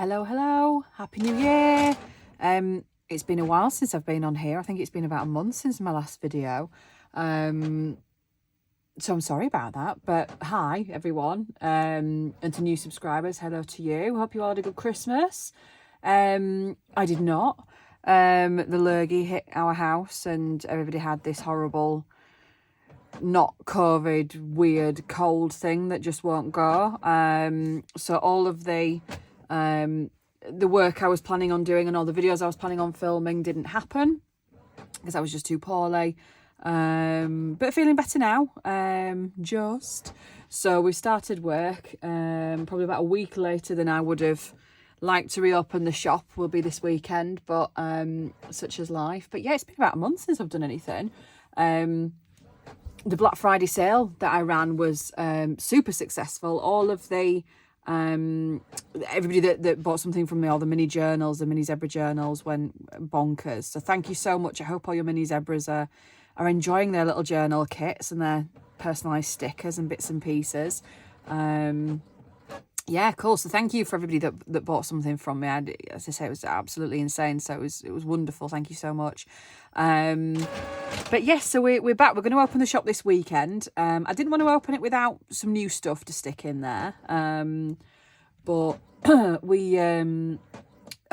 Hello, Happy New Year. It's been a while since I've been on here. I think it's been about a month since my last video. So I'm sorry about that, but hi everyone. And to new subscribers, hello to you. Hope you all had a good Christmas. I did not. The lurgy hit our house and everybody had this horrible, not COVID, weird cold thing that just won't go. So all of the work I was planning on doing and all the videos I was planning on filming didn't happen because I was just too poorly. But feeling better now, so we started work probably about a week later than I would have liked to reopen. The shop will be this weekend, but such is life. But yeah, it's been about a month since I've done anything. The Black Friday sale that I ran was super successful. All of the everybody that bought something from me, all the mini journals, the mini zebra journals, went bonkers. So thank you so much. I hope all your mini zebras are enjoying their little journal kits and their personalised stickers and bits and pieces. Yeah, cool. So thank you for everybody that bought something from me. As I say, it was absolutely insane. So it was wonderful. Thank you so much. But yes, so we're back. We're going to open the shop this weekend. I didn't want to open it without some new stuff to stick in there. But I've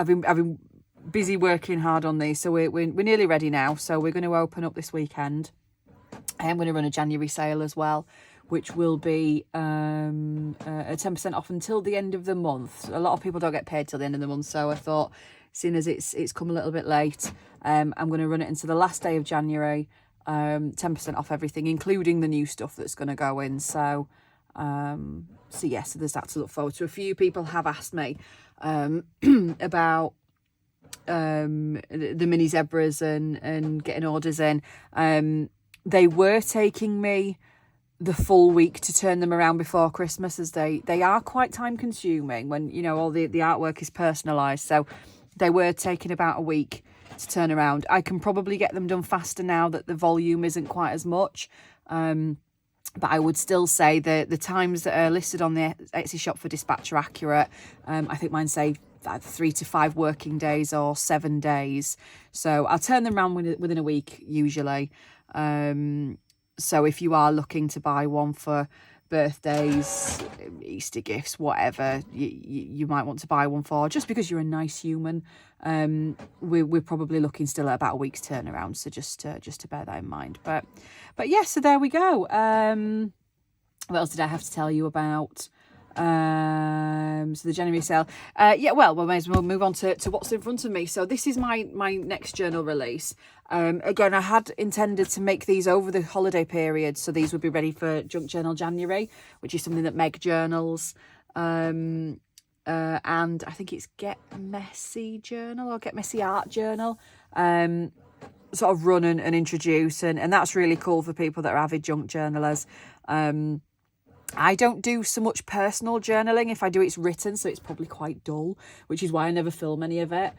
been busy working hard on these, so we're nearly ready now. So we're going to open up this weekend. I'm going to run a January sale as well, which will be a 10% off until the end of the month. A lot of people don't get paid till the end of the month, so I thought, seeing as it's come a little bit late, I'm going to run it into the last day of January, 10% off everything, including the new stuff that's going to go in. So yeah, so there's that to look forward to. A few people have asked me about the mini zebras and getting orders in. They were taking me the full week to turn them around before Christmas, as they are quite time consuming when, you know, all the artwork is personalised. So they were taking about a week to turn around. I can probably get them done faster now that the volume isn't quite as much. But I would still say that the times that are listed on the Etsy shop for dispatch are accurate. I think mine say 3 to 5 working days or 7 days. So I'll turn them around within a week usually. So if you are looking to buy one for birthdays, Easter gifts, whatever you might want to buy one for, just because you're a nice human, we're probably looking still at about a week's turnaround. So just to bear that in mind. But yeah, so there we go. What else did I have to tell you about? So the January sale. Yeah, well, we may as well move on to what's in front of me. So this is my next journal release. Again, I had intended to make these over the holiday period, so these would be ready for Junk Journal January, which is something that Meg journals. And I think it's Get Messy Journal or Get Messy Art Journal. Sort of run and introduce, and that's really cool for people that are avid junk journalers. I don't do so much personal journaling. If I do, it's written, so it's probably quite dull, which is why I never film any of it.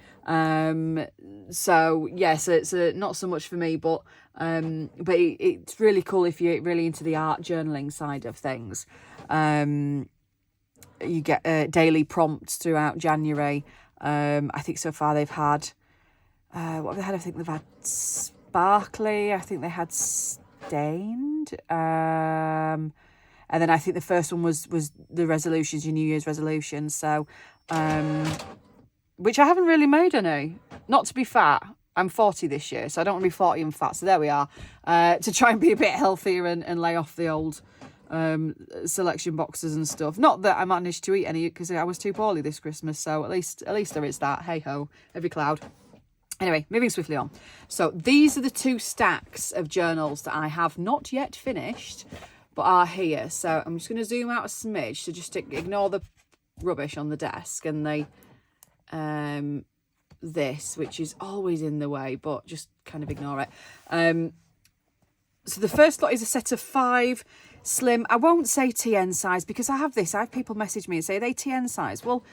So yeah, so it's not so much for me, but it's really cool if you're really into the art journaling side of things. You get daily prompts throughout January. I think so far they've had what have they had? I think they've had sparkly. I think they had stained. And then I think the first one was the resolutions, your New Year's resolutions. So, which I haven't really made any. Not to be fat. I'm 40 this year, so I don't want to be 40 and fat. So there we are. To try and be a bit healthier and lay off the old selection boxes and stuff. Not that I managed to eat any because I was too poorly this Christmas. So at least there is that. Hey ho, every cloud. Anyway, moving swiftly on. So these are the 2 stacks of journals that I have not yet finished, but are here. So I'm just going to zoom out a smidge, so just ignore the rubbish on the desk and this, which is always in the way, but just kind of ignore it. So the first lot is a set of 5 slim, I won't say TN size, because I have people message me and say, are they TN size? Well,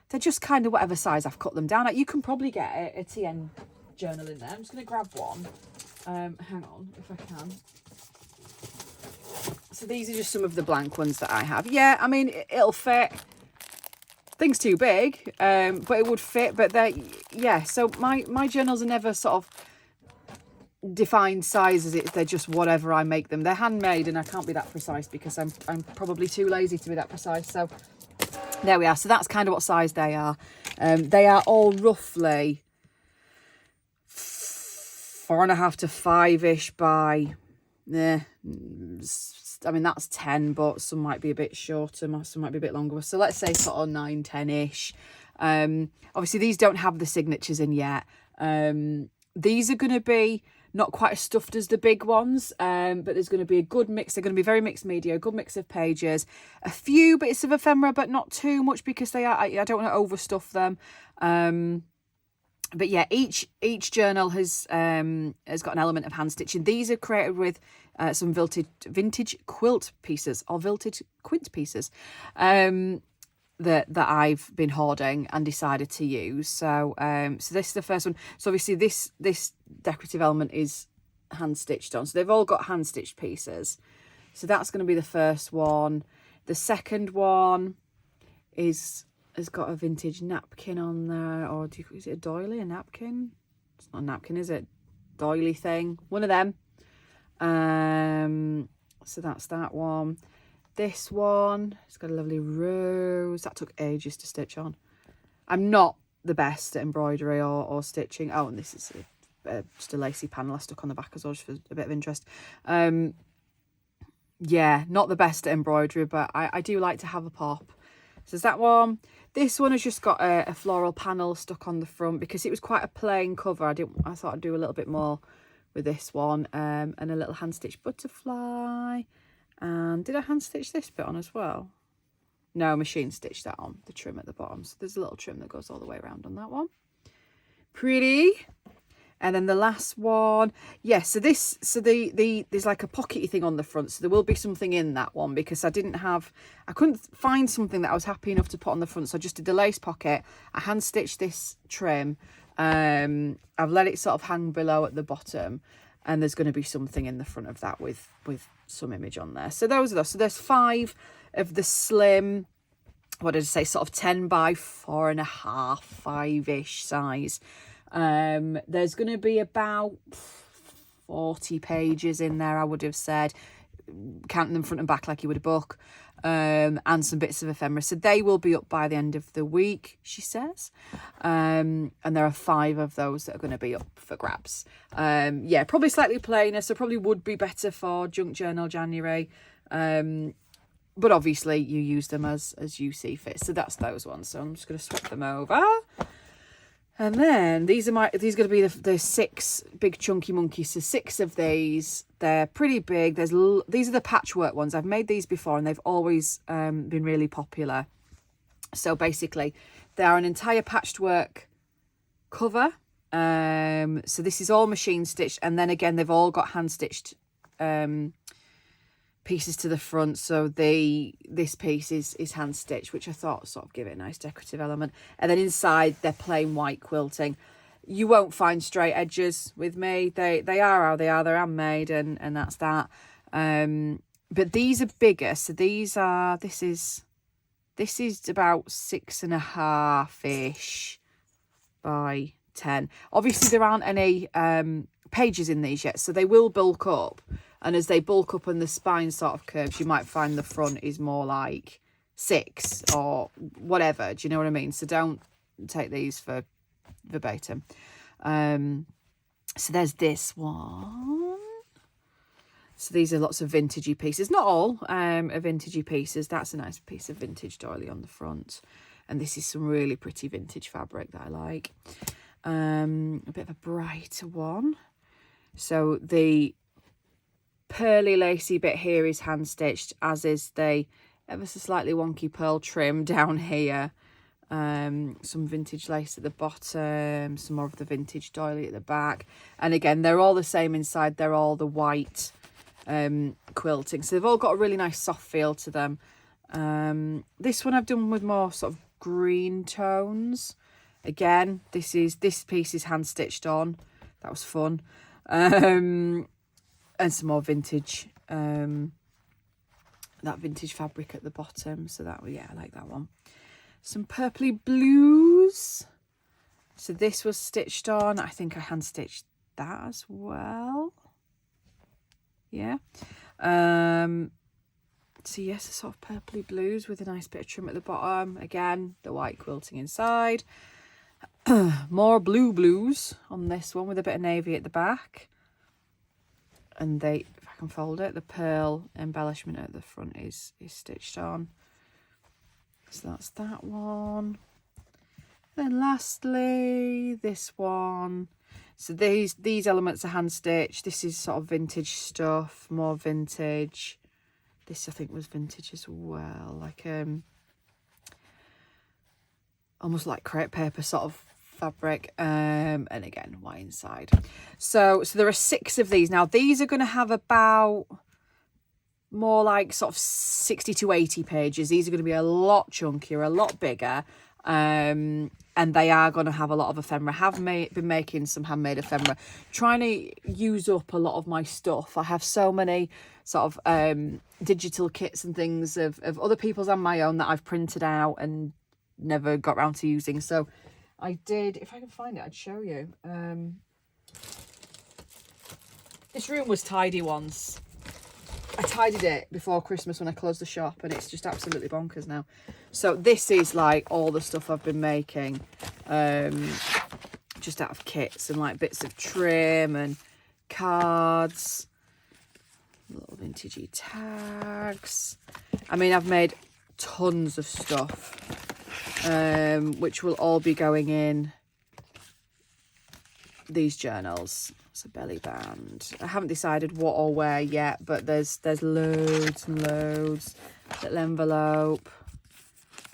they're just kind of whatever size I've cut them down at. You can probably get a TN journal in there. I'm just going to grab one. Hang on, if I can. So these are just some of the blank ones that I have. Yeah, I mean, it'll fit. thing's too big, but it would fit. But yeah, so my journals are never sort of defined sizes. They're just whatever I make them. They're handmade, and I can't be that precise because I'm probably too lazy to be that precise. So there we are. So that's kind of what size they are. They are all roughly 4.5 to 5-ish by, I mean, that's 10, but some might be a bit shorter, some might be a bit longer. So let's say sort of 9, 10-ish. Obviously, these don't have the signatures in yet. These are going to be not quite as stuffed as the big ones, but there's going to be a good mix. They're going to be very mixed media, a good mix of pages, a few bits of ephemera, but not too much because I don't want to overstuff them. But yeah, each journal has got an element of hand stitching. These are created with some vintage quilt pieces or vintage quint pieces that I've been hoarding and decided to use. So so this is the first one. So obviously this decorative element is hand stitched on. So they've all got hand stitched pieces. So that's going to be the first one. The second one has got a vintage napkin on there, or is it a doily, a napkin? It's not a napkin, is it? Doily thing, one of them. So that's that one. This one, it's got a lovely rose. That took ages to stitch on. I'm not the best at embroidery or stitching. Oh, and this is just a lacy panel I stuck on the back as well, just for a bit of interest. Yeah, not the best at embroidery, but I do like to have a pop. So there's that one. This one has just got a floral panel stuck on the front because it was quite a plain cover. I thought I'd do a little bit more with this one, and a little hand stitched butterfly. And did I hand stitch this bit on as well? No, machine stitched that on, the trim at the bottom. So there's a little trim that goes all the way around on that one. Pretty. And then the last one, yes. Yeah, so there's like a pockety thing on the front. So there will be something in that one because I couldn't find something that I was happy enough to put on the front. So I just did the lace pocket. I hand stitched this trim. I've let it sort of hang below at the bottom, and there's going to be something in the front of that with some image on there. So those are those. So there's 5 of the slim, what did I say, sort of 10 by 4.5, 5-ish size. There's going to be about 40 pages in there, I would have said, counting them front and back like you would a book, and some bits of ephemera. So they will be up by the end of the week, she says. And there are 5 of those that are going to be up for grabs. Yeah, probably slightly plainer, so probably would be better for Junk Journal January. But obviously you use them as you see fit. So that's those ones. So I'm just going to swap them over. And then these are going to be the 6 big chunky monkeys. So 6 of these. They're pretty big. These are the patchwork ones. I've made these before and they've always been really popular. So basically, they are an entire patchwork cover. So this is all machine stitched, and then again they've all got hand stitched pieces to the front. So this piece is hand stitched, which I thought sort of give it a nice decorative element. And then inside they're plain white quilting. You won't find straight edges with me. They are how they are. They're handmade, and that's that. But these are bigger. So this is about 6.5-ish by 10. Obviously there aren't any pages in these yet, so they will bulk up. And as they bulk up and the spine sort of curves, you might find the front is more like 6 or whatever. Do you know what I mean? So don't take these for verbatim. So there's this one. So these are lots of vintagey pieces. Not all are vintagey pieces. That's a nice piece of vintage doily on the front. And this is some really pretty vintage fabric that I like. A bit of a brighter one. So the pearly lacy bit here is hand stitched, as is the ever so slightly wonky pearl trim down here. Some vintage lace at the bottom, some more of the vintage doily at the back, and again they're all the same inside. They're all the white quilting, so they've all got a really nice soft feel to them. This one I've done with more sort of green tones. Again, this piece is hand stitched on. That was fun. And some more vintage, that vintage fabric at the bottom. So that, yeah, I like that one. some purpley blues. So this was stitched on. I think I hand stitched that as well. Yeah. So yes, a sort of purpley blues with a nice bit of trim at the bottom. Again, the white quilting inside. More blue blues on this one with a bit of navy at the back. And if I can fold it, the pearl embellishment at the front is stitched on. So that's that one. Then lastly, this one. So these elements are hand stitched. This is sort of vintage stuff, more vintage. This I think was vintage as well, like almost like crepe paper sort of fabric, and again white inside. So there are 6 of these. Now these are going to have about more like sort of 60 to 80 pages. These are going to be a lot chunkier, a lot bigger, and they are going to have a lot of ephemera. Have been making some handmade ephemera, trying to use up a lot of my stuff. I have so many sort of digital kits and things of other people's and my own that I've printed out and never got around to using. So I did, if I can find it, I'd show you. This room was tidy once. I tidied it before Christmas when I closed the shop, and it's just absolutely bonkers now. So this is like all the stuff I've been making, just out of kits and like bits of trim and cards, little vintagey tags. I mean, I've made tons of stuff, which will all be going in these journals. It's a belly band. I haven't decided what or where yet, but there's loads and loads. Little envelope.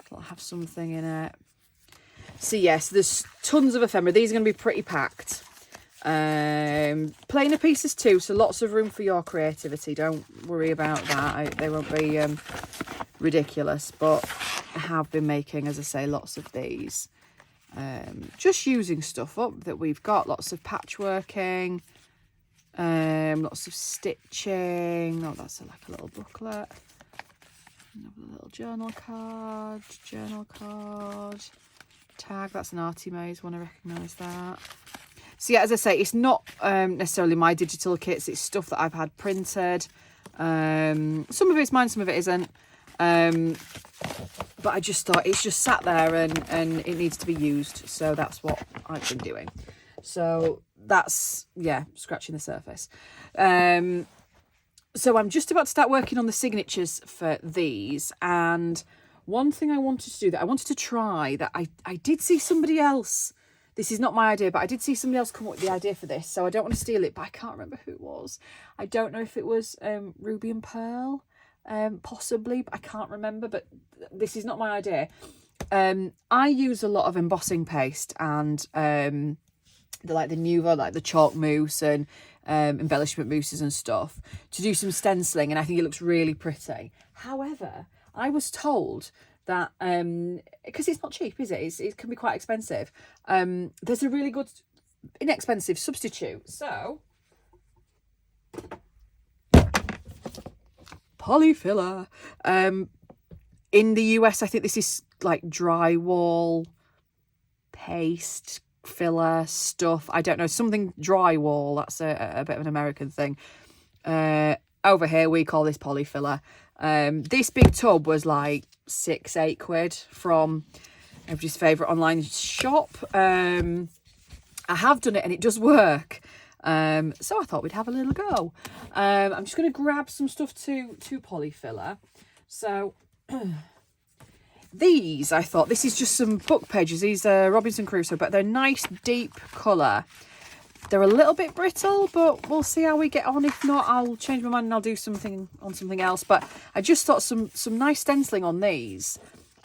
It'll have something in it. So yes, there's tons of ephemera. These are going to be pretty packed. Plainer pieces too, so lots of room for your creativity. Don't worry about that. They won't be ridiculous, but I have been making, as I say, lots of these. Just using stuff up that we've got. Lots of patchworking, lots of stitching. Oh, that's like a little booklet. Another little journal card, tag. That's an Artie Maze one, I recognise that. So yeah, as I say, it's not necessarily my digital kits. It's stuff that I've had printed. Some of it's mine, some of it isn't. But I just thought it's just sat there and it needs to be used. So that's what I've been doing. So that's, yeah, scratching the surface. So I'm just about to start working on the signatures for these. And one thing I wanted to do, that I wanted to try, that I did see somebody else. This is not my idea, but I did see somebody else come up with the idea for this. So I don't want to steal it, but I can't remember who it was. I don't know if it was Ruby and Pearl. Possibly, but I can't remember. But this is not my idea. I use a lot of embossing paste and the Nuvo, like the chalk mousse and embellishment mousses and stuff to do some stenciling, and I think it looks really pretty. However, I was told that because it's not cheap, is it? It can be quite expensive. There's a really good inexpensive substitute. So Polyfilla. In the US, I think this is like drywall paste filler stuff. I don't know, something drywall. That's a bit of an American thing. Over here we call this Polyfilla. This big tub was like £6-8 from everybody's favourite online shop. I have done it and it does work. So I thought we'd have a little go. I'm just going to grab some stuff to Polyfilla. So these, I thought, this is just some book pages. These are Robinson Crusoe, but they're nice deep colour. They're a little bit brittle, but we'll see how we get on. If not, I'll change my mind and I'll do something on something else. But I just thought some nice stenciling on these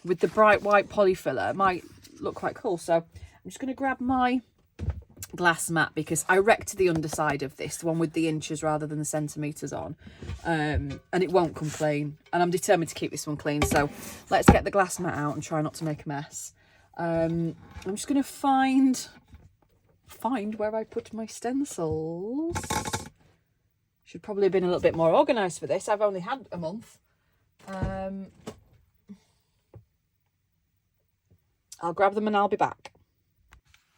with the bright white Polyfilla might look quite cool. So I'm just going to grab my glass mat, because I wrecked the underside of this, the one with the inches rather than the centimetres on, and it won't come clean, and I'm determined to keep this one clean. So let's get the glass mat out and try not to make a mess. I'm just going to find where I put my stencils. Should probably have been a little bit more organised for this. I've only had a month. I'll grab them and I'll be back.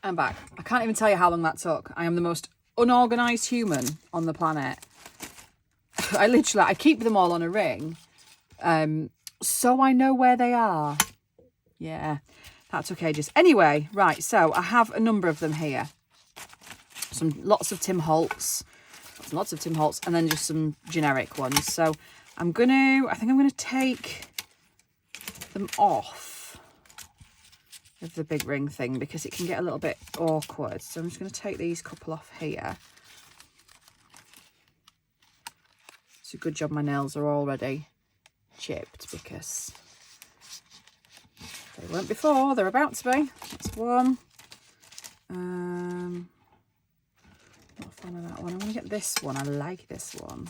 I'm back. I can't even tell you how long that took. I am the most unorganised human on the planet. I keep them all on a ring, so I know where they are. Yeah, that took ages. Anyway, right, so I have a number of them here. Lots of Tim Holtz, and then just some generic ones. So I think I'm gonna take them off of the big ring thing because it can get a little bit awkward. So I'm just going to take these couple off here. It's a good job my nails are already chipped because they weren't before. They're about to be. That's one. Not a fan of that one. I'm going to get this one. I like this one.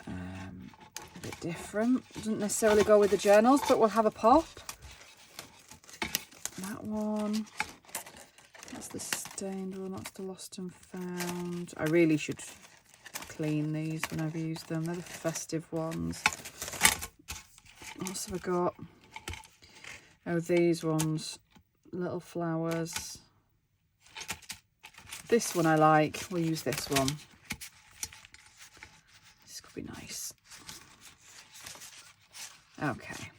A bit different. Doesn't necessarily go with the journals, but we'll have a pop. That one, that's the stained one, that's the lost and found. I really should clean these when I've used them. They're the festive ones. What else have I got? Oh, these ones, little flowers. This one I like. We'll use this one. This could be nice. Okay.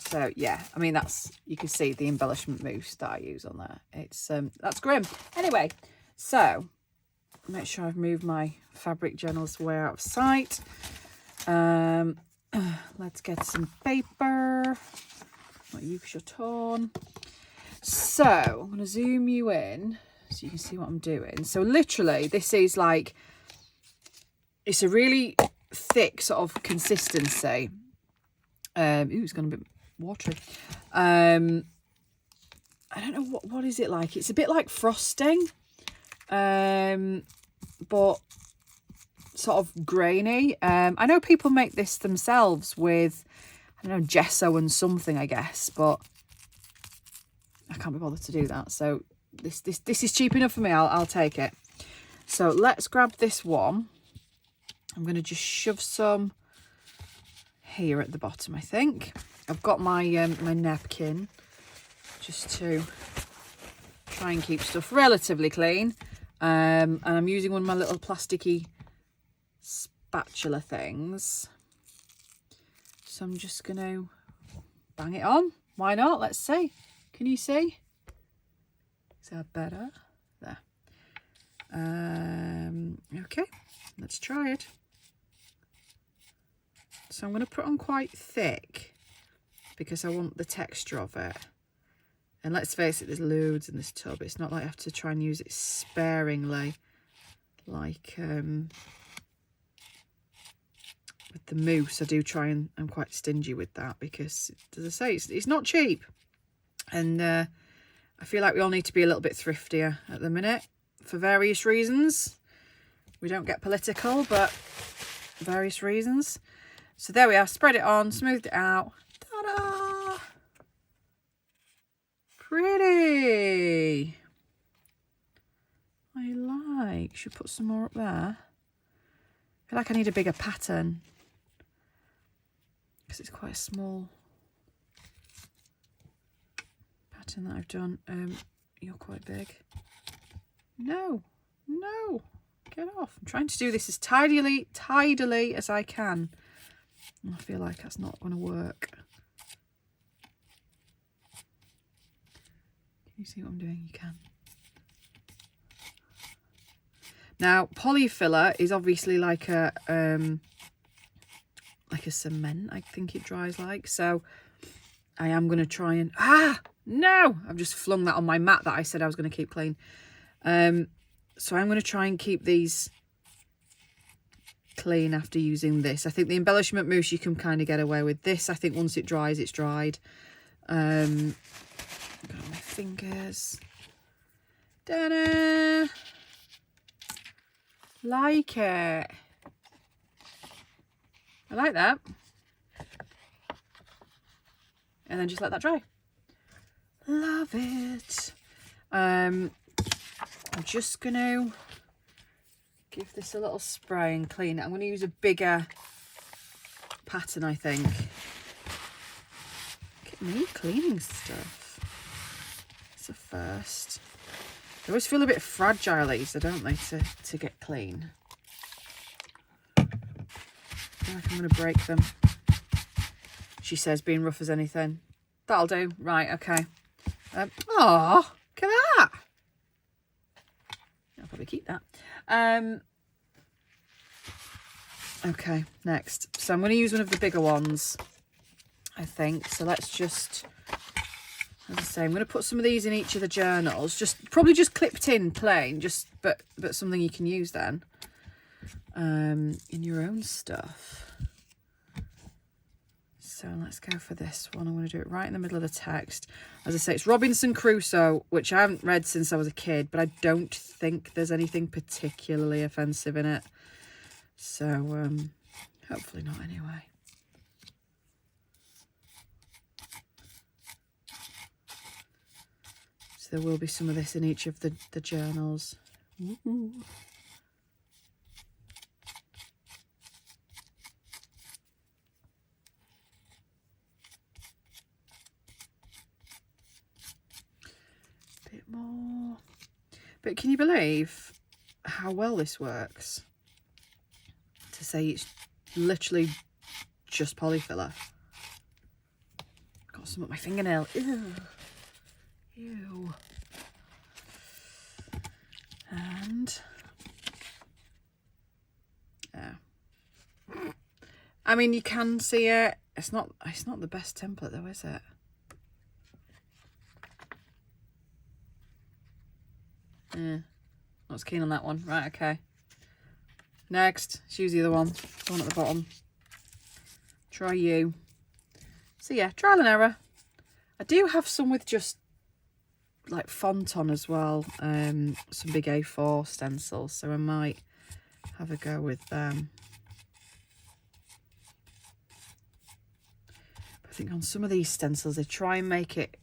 So yeah, I mean, you can see the embellishment mousse that I use on there. It's that's grim. Anyway, so make sure I've moved my fabric journals way out of sight. Let's get some paper. Not you because you're torn. So I'm going to zoom you in so you can see what I'm doing. So literally, this is like, it's a really thick sort of consistency. Ooh, it's gone a bit watery. I don't know what is it like. It's a bit like frosting, but sort of grainy. I know people make this themselves with, I don't know, gesso and something, I guess, but I can't be bothered to do that. So this is cheap enough for me. I'll take it. So let's grab this one. I'm going to just shove some here at the bottom, I think. I've got my my napkin just to try and keep stuff relatively clean. And I'm using one of my little plasticky spatula things. So I'm just going to bang it on. Why not? Let's see. Can you see? Is that better? There. Okay, let's try it. So I'm going to put on quite thick because I want the texture of it. And let's face it, there's loads in this tub. It's not like I have to try and use it sparingly like with the mousse. I do try and I'm quite stingy with that because, as I say, it's not cheap. And I feel like we all need to be a little bit thriftier at the minute for various reasons. We don't get political, but various reasons. So there we are, spread it on, smoothed it out. Ta-da! Pretty. I like. Should put some more up there. I feel like I need a bigger pattern because it's quite a small pattern that I've done. You're quite big. No, get off. I'm trying to do this as tidily as I can. I feel like that's not going to work. Can you see what I'm doing? You can. Now, Polyfilla is obviously like a cement, I think it dries like. So I am going to try and... No! I've just flung that on my mat that I said I was going to keep clean. So I'm going to try and keep these clean after using this. I think the embellishment mousse you can kind of get away with. This, I think once it dries, it's dried. Got on my fingers. Ta-da! Like it. I like that. And then just let that dry. Love it. I'm just going to give this a little spray and clean it. I'm going to use a bigger pattern, I think. me cleaning stuff. It's a first. They always feel a bit fragile, these, don't they, to get clean. I feel like I'm going to break them. She says, being rough as anything. That'll do. Right, okay. Oh, look at that. I'll probably keep that. Okay, next. So I'm going to use one of the bigger ones, I think. So let's just, as I say, I'm going to put some of these in each of the journals. Probably just clipped in plain, but something you can use then in your own stuff. So let's go for this one. I'm going to do it right in the middle of the text. As I say, it's Robinson Crusoe, which I haven't read since I was a kid, but I don't think there's anything particularly offensive in it. So hopefully not anyway. So there will be some of this in each of the journals. Ooh. Bit more. But can you believe how well this works? To say it's literally just Polyfilla. Got some up my fingernail. Ew. Ew. And yeah. I mean, you can see it. It's not the best template though, is it? Yeah. Not as keen on that one. Right, okay. Next, choose the other one. The one at the bottom. Try you. So yeah, trial and error. I do have some with just like font on as well. Some big A4 stencils, so I might have a go with them. But I think on some of these stencils, they try and make it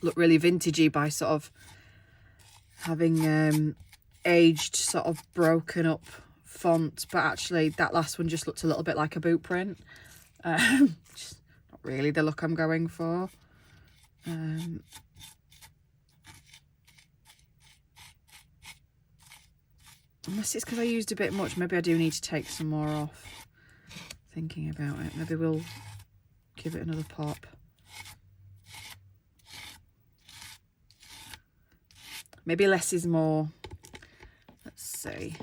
look really vintagey by sort of having aged, sort of broken up font, but actually that last one just looked a little bit like a boot print. Just not really the look I'm going for. Unless it's because I used a bit much, maybe I do need to take some more off. Thinking about it, maybe we'll give it another pop. Maybe less is more. Let's see.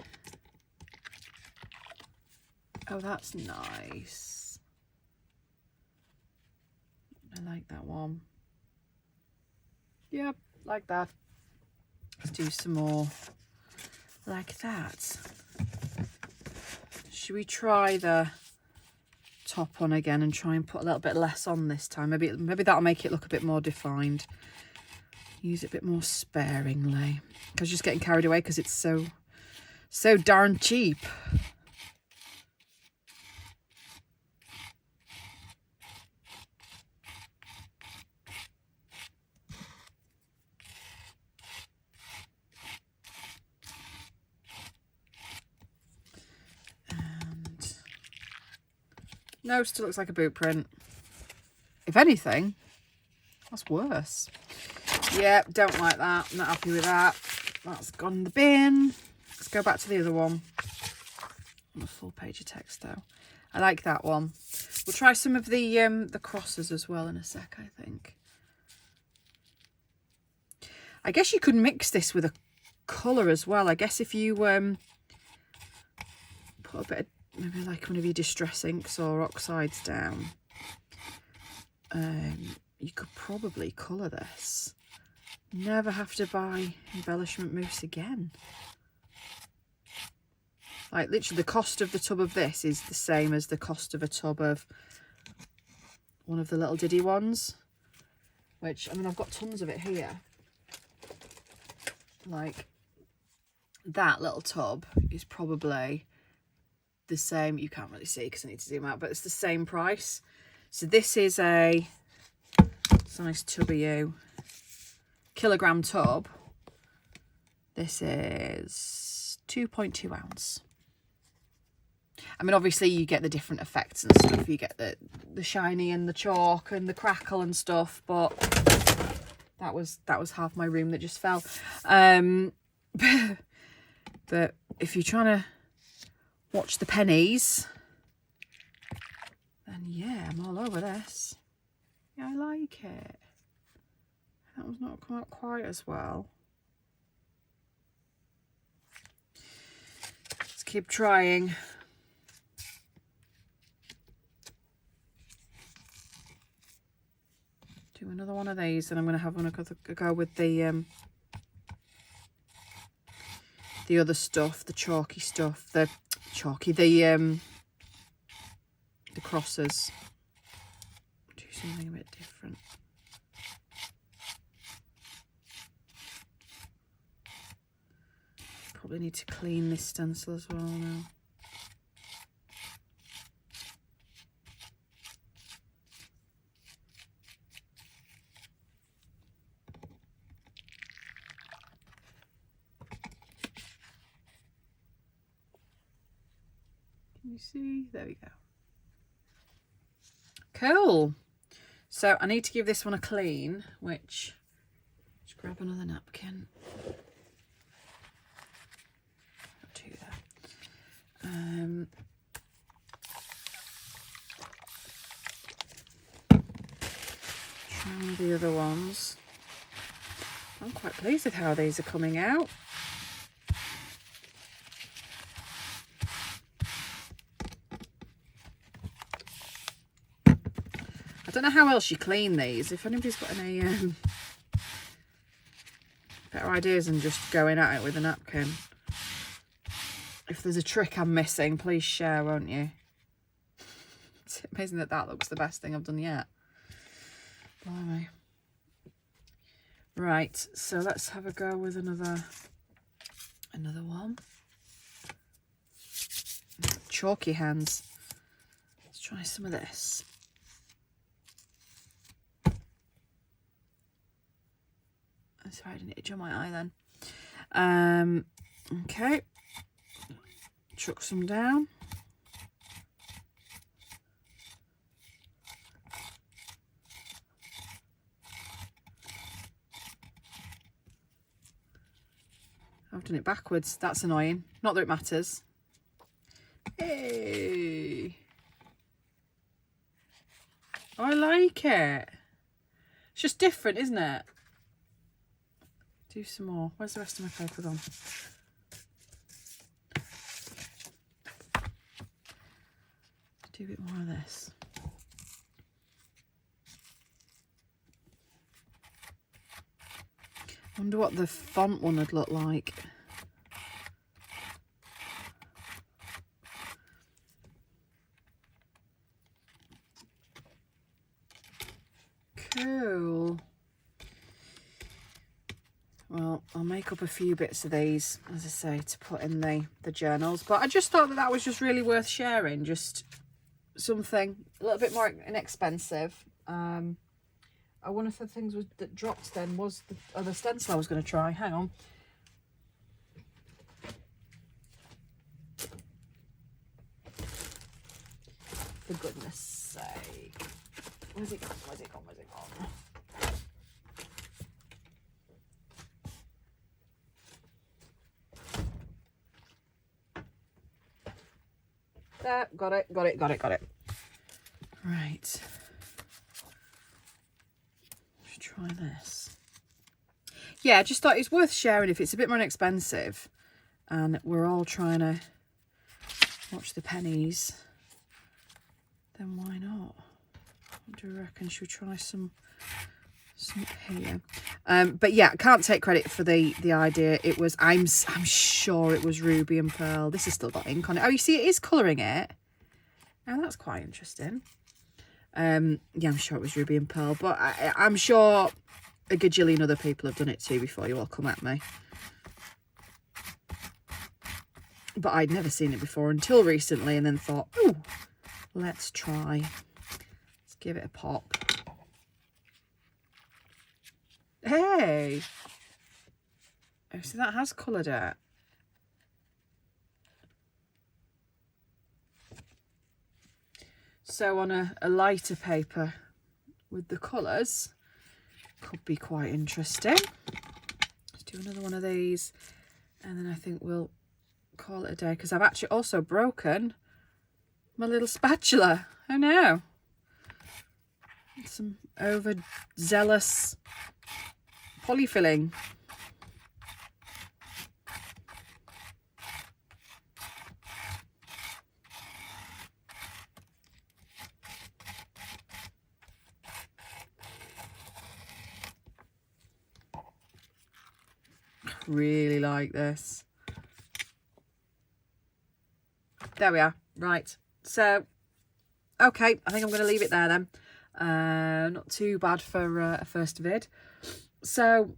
Oh, that's nice. I like that one. Yep, like that. Let's do some more like that. Should we try the top on again and try and put a little bit less on this time? Maybe that'll make it look a bit more defined. Use it a bit more sparingly. I was just getting carried away because it's so darn cheap. And no, still looks like a boot print. If anything, that's worse. Yeah, don't like that. I'm not happy with that. That's gone in the bin. Let's go back to the other one. On a full page of text though. I like that one. We'll try some of the crosses as well in a sec, I think. I guess you could mix this with a colour as well. I guess if you put a bit of, maybe like one of your distress inks or oxides down, you could probably colour this. Never have to buy embellishment mousse again. Like literally the cost of the tub of this is the same as the cost of a tub of one of the little diddy ones. Which, I mean, I've got tons of it here. Like that little tub is probably the same. You can't really see because I need to zoom out, but it's the same price. So this is a nice tubby kilogram tub. This is 2.2 ounce. I mean, obviously you get the different effects and stuff. You get the shiny and the chalk and the crackle and stuff, but that was half my room that just fell. But if you're trying to watch the pennies, then yeah, I'm all over this. Yeah, I like it. That one's not come out quite as well. Let's keep trying. Do another one of these, and I'm going to have another go with the other stuff, the chalky stuff, the crosses. Do something a bit different. Probably need to clean this stencil as well now. Can you see? There we go. Cool. So I need to give this one a clean, which, just grab another napkin. Do that. Try one of the other ones. I'm quite pleased with how these are coming out. I don't know how else you clean these. If anybody's got any better ideas than just going at it with a napkin. If there's a trick I'm missing, please share, won't you? It's amazing that that looks the best thing I've done yet. Blimey. Right, so let's have a go with another one. Chalky hands. Let's try some of this. Sorry, I didn't itch on my eye then. Okay. Chuck some down. I've done it backwards. That's annoying. Not that it matters. Hey. Oh, I like it. It's just different, isn't it? Do some more. Where's the rest of my paper gone? Do a bit more of this. I wonder what the font one would look like. Cool. Well, I'll make up a few bits of these, as I say, to put in the journals. But I just thought that was just really worth sharing. Just something a little bit more inexpensive. One of the things that dropped then was the other stencil I was going to try. Hang on. For goodness sake. Where's it gone? Where's it gone? Where's it gone? There, got it. Right. Let's try this. Yeah, I just thought it's worth sharing if it's a bit more expensive and we're all trying to watch the pennies, then why not? What do you reckon? Should we try some here? But yeah, I can't take credit for the idea. It was, I'm sure it was ruby and pearl. This has still got ink on it. Oh, you see, it is colouring it. Now that's quite interesting. Yeah, I'm sure it was ruby and pearl, but I'm sure a gajillion other people have done it too before you all come at me. But I'd never seen it before until recently, and then thought, oh, let's try. Let's give it a pop. Hey! Oh, so that has coloured it. So on a lighter paper with the colours, could be quite interesting. Let's do another one of these, and then I think we'll call it a day, because I've actually also broken my little spatula. Oh no. Some overzealous polyfilling. Really like this. There we are. Right, so okay, I think I'm going to leave it there then. Not too bad for a first vid. So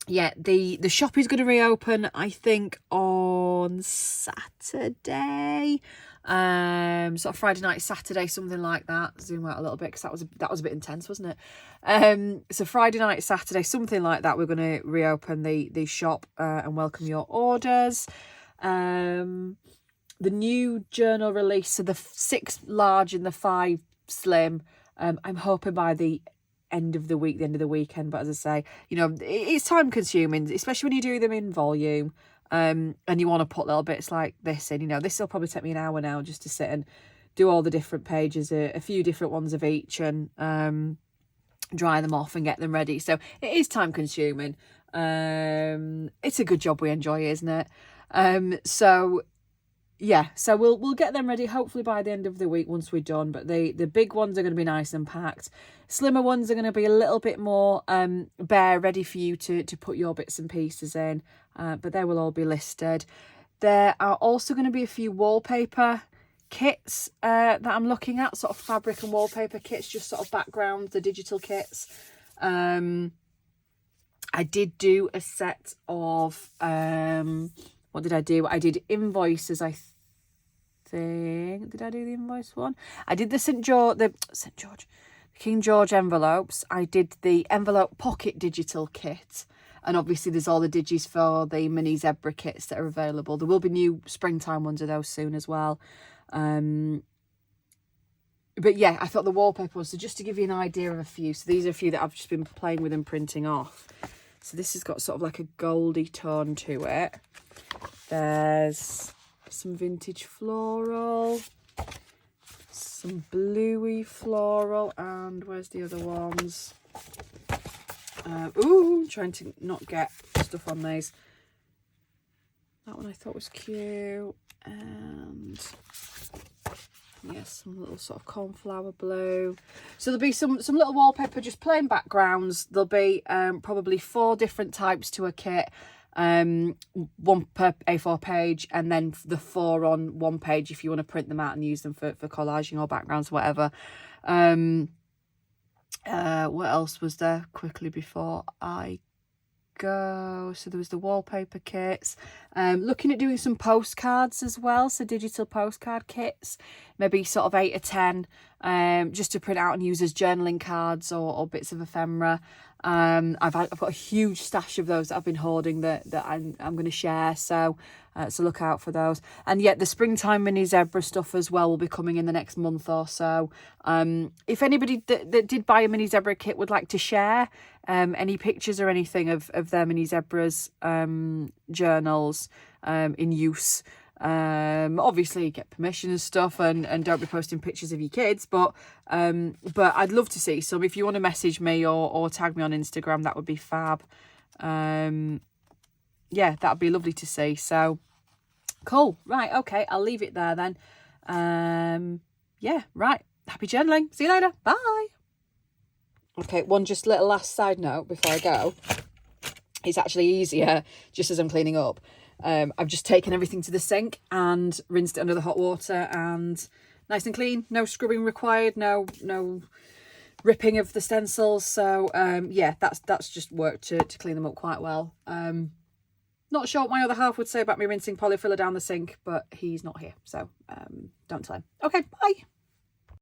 yeah, the shop is going to reopen, I think, on Saturday. Sort of Friday night, Saturday, something like that. Zoom out a little bit, because that was a bit intense, wasn't it? So Friday night, Saturday, something like that. We're going to reopen the shop and welcome your orders. The new journal release, so the 6 large and the 5 slim, I'm hoping by the end of the week, the end of the weekend. But as I say, you know, it's time consuming, especially when you do them in volume, and you want to put little bits like this in. You know, this will probably take me an hour now just to sit and do all the different pages, a few different ones of each, and dry them off and get them ready. So it is time consuming. It's a good job we enjoy, isn't it? So yeah, so we'll get them ready hopefully by the end of the week once we're done. But the big ones are going to be nice and packed. Slimmer ones are going to be a little bit more bare, ready for you to put your bits and pieces in. But they will all be listed. There are also going to be a few wallpaper kits that I'm looking at, sort of fabric and wallpaper kits, just sort of background, the digital kits. I did do a set of what did I do? I did invoices, I think. Did I do the invoice one? I did the King George envelopes. I did the envelope pocket digital kit. And obviously there's all the digis for the mini zebra kits that are available. There will be new springtime ones of those soon as well. But yeah, I thought the wallpaper was, so just to give you an idea of a few. So these are a few that I've just been playing with and printing off. So this has got sort of like a goldy tone to it. There's some vintage floral, some bluey floral, and where's the other ones? Ooh, trying to not get stuff on these. That one I thought was cute, and yes, some little sort of cornflower blue. So there'll be some little wallpaper, just plain backgrounds. There'll be probably 4 different types to a kit. 1 per A4 page, and then the 4 on 1 page if you want to print them out and use them for collaging or backgrounds, whatever. What else was there quickly before I go? So there was the wallpaper kits. Looking at doing some postcards as well, so digital postcard kits, maybe sort of 8 or 10, just to print out and use as journaling cards or bits of ephemera. I've got a huge stash of those that I've been hoarding that I'm going to share, so look out for those. And yet the springtime mini zebra stuff as well will be coming in the next month or so. If anybody that did buy a mini zebra kit would like to share any pictures or anything of their mini zebras journals in use, obviously get permission and stuff, and don't be posting pictures of your kids, but I'd love to see some. If you want to message me or tag me on Instagram, that would be fab. Yeah, that'd be lovely to see. So cool. Right, okay, I'll leave it there then. Yeah, right, happy journaling. See you later. Bye. Okay, one just little last side note before I go. It's actually easier just as I'm cleaning up. I've just taken everything to the sink and rinsed it under the hot water, and nice and clean, no scrubbing required, no ripping of the stencils. So yeah, that's just worked to clean them up quite well. Not sure what my other half would say about me rinsing Polyfilla down the sink, but he's not here, so don't tell him. Okay, bye.